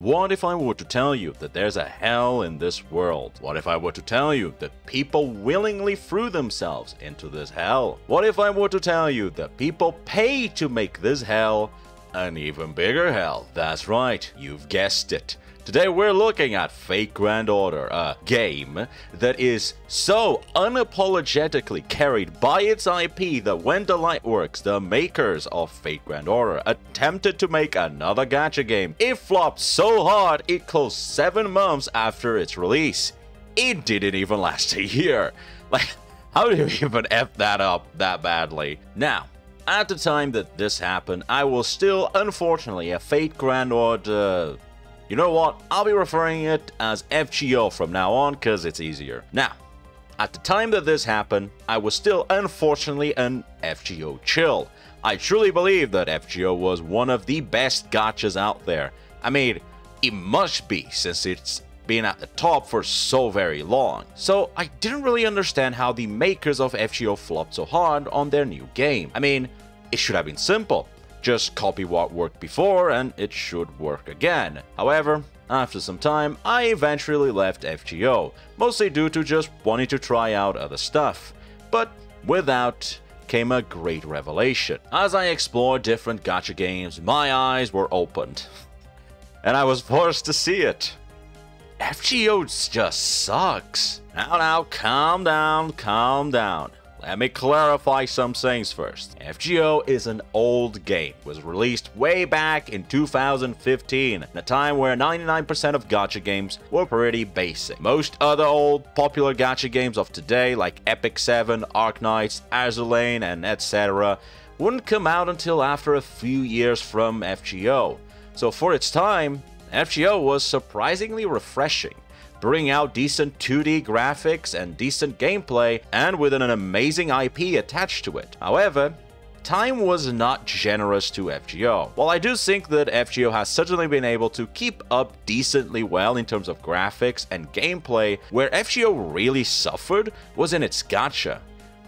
What if I were to tell you that there's a hell in this world? What if I were to tell you that people willingly threw themselves into this hell? What if I were to tell you that people pay to make this hell an even bigger hell? That's right, you've guessed it. Today we're looking at FateGrand Order, a game that is so unapologetically carried by its IP that when the Lightworks, the makers of FateGrand Order, attempted to make another gacha game, it flopped so hard it closed 7 months after its release. It didn't even last a year. Like, how do you even F that up that badly? Now, at the time that this happened, I was still, unfortunately, a FateGrand Order... You know what? I'll be referring it as FGO from now on because it's easier. Now, at the time that this happened, I was still unfortunately an FGO chill. I truly believe that FGO was one of the best gachas out there. I mean, it must be since it's been at the top for so very long. So I didn't really understand how the makers of FGO flopped so hard on their new game. I mean, it should have been simple. Just copy what worked before and it should work again. However, after some time, I eventually left FGO, mostly due to just wanting to try out other stuff. But with that came a great revelation. As I explored different gacha games, my eyes were opened. And I was forced to see it. FGO just sucks. Now, calm down, calm down. Let me clarify some things first. FGO is an old game. It was released way back in 2015, a time where 99% of gacha games were pretty basic. Most other old popular gacha games of today, like Epic 7, Arknights, Azulane, and etc., wouldn't come out until after a few years from FGO. So for its time, FGO was surprisingly refreshing, bring out decent 2D graphics and decent gameplay, and with an amazing IP attached to it. However, time was not generous to FGO. While I do think that FGO has certainly been able to keep up decently well in terms of graphics and gameplay, where FGO really suffered was in its gacha.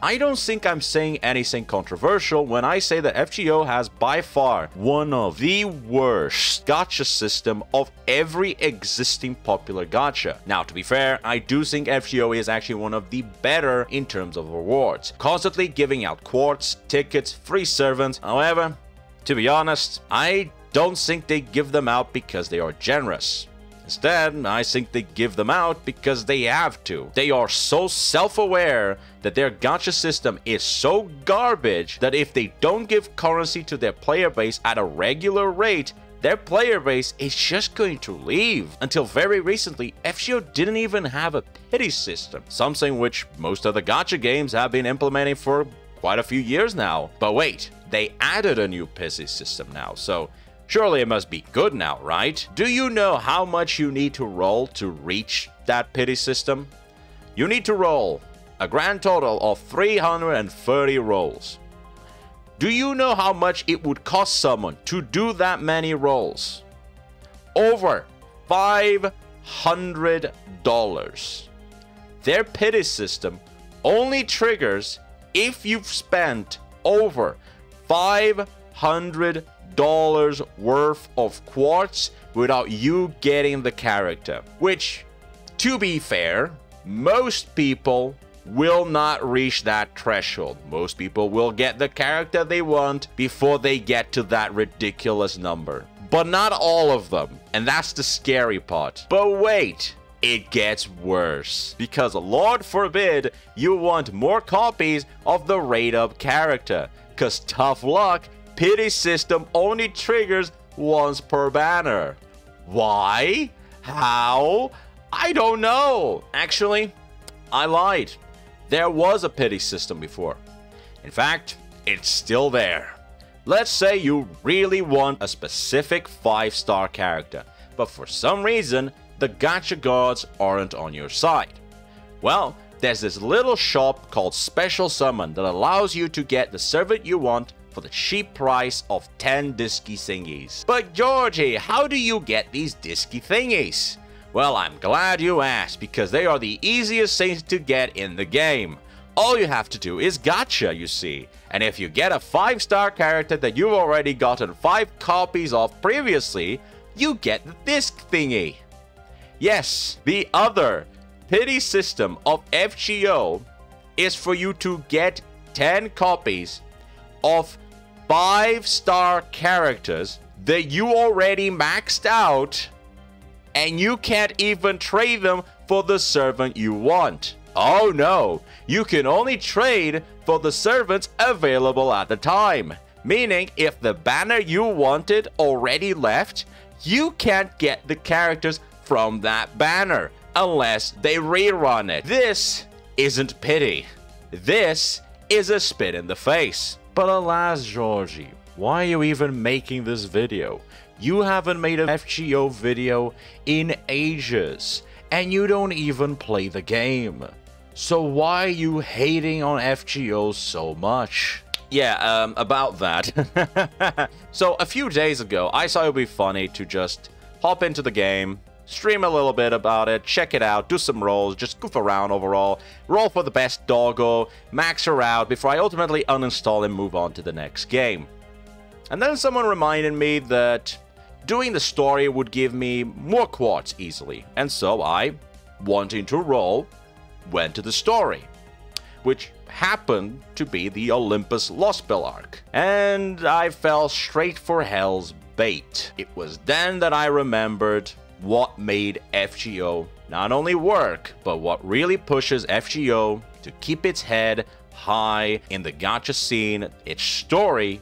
I don't think I'm saying anything controversial when I say that FGO has by far one of the worst gacha system of every existing popular gacha. Now, to be fair, I do think FGO is actually one of the better in terms of rewards, constantly giving out quartz, tickets, free servants. However, to be honest, I don't think they give them out because they are generous. Instead, I think they give them out because they have to. They are so self-aware that their gacha system is so garbage that if they don't give currency to their player base at a regular rate, their player base is just going to leave. Until very recently, FGO didn't even have a pity system, something which most other gacha games have been implementing for quite a few years now. But wait, they added a new pity system now, so surely it must be good now, right? Do you know how much you need to roll to reach that pity system? You need to roll a grand total of 330 rolls. Do you know how much it would cost someone to do that many rolls? Over $500. Their pity system only triggers if you've spent over $500 worth of quartz without you getting the character, which, to be fair, most people will not reach that threshold. Most people will get the character they want before they get to that ridiculous number, but not all of them, and that's the scary part. But wait, it gets worse, because Lord forbid you want more copies of the rate up character, because tough luck, pity system only triggers once per banner. Why? How? I don't know. Actually, I lied. There was a pity system before. In fact, it's still there. Let's say you really want a specific 5-star character, but for some reason, the gacha gods aren't on your side. Well, there's this little shop called Special Summon that allows you to get the servant you want for the cheap price of 10 disky thingies. But Georgie, how do you get these disky thingies? Well, I'm glad you asked, because they are the easiest things to get in the game. All you have to do is gacha, you see. And if you get a 5-star character that you've already gotten 5 copies of previously, you get the disc thingy. Yes, the other pity system of FGO is for you to get 10 copies of 5-star characters that you already maxed out, and you can't even trade them for the servant you want. Oh no, you can only trade for the servants available at the time. Meaning, if the banner you wanted already left, you can't get the characters from that banner unless they rerun it. This isn't pity. This is a spit in the face. But alas, Georgie, why are you even making this video? You haven't made a FGO video in ages, and you don't even play the game. So why are you hating on FGO so much? Yeah, about that. So a few days ago, I thought it would be funny to just hop into the game, stream a little bit about it, check it out, do some rolls, just goof around overall, roll for the best doggo, max her out before I ultimately uninstall and move on to the next game. And then someone reminded me that doing the story would give me more quartz easily, and so I, wanting to roll, went to the story, which happened to be the Olympus Lost Spell arc, and I fell straight for hell's bait. It was then that I remembered what made FGO not only work, but what really pushes FGO to keep its head high in the gacha scene. Its story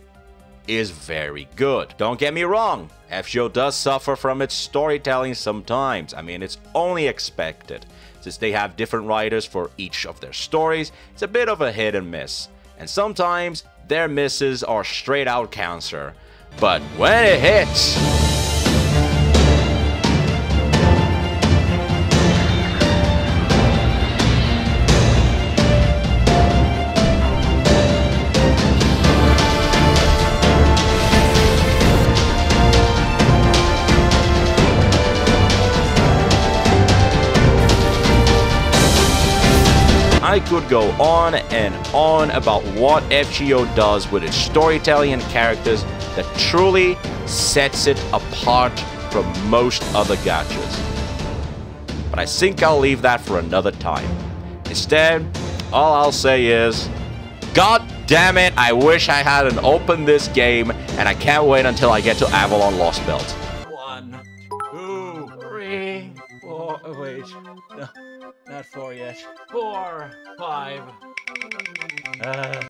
is very good. Don't get me wrong, FGO does suffer from its storytelling sometimes. I mean, it's only expected. Since they have different writers for each of their stories, it's a bit of a hit and miss. And sometimes their misses are straight out cancer. But when it hits, I could go on and on about what FGO does with its storytelling and characters that truly sets it apart from most other gachas. But I think I'll leave that for another time. Instead, all I'll say is, God damn it, I wish I hadn't opened this game, and I can't wait until I get to Avalon Lost Belt. 1, 2, 3, 4, oh wait, no, not 4 yet, 4, 5,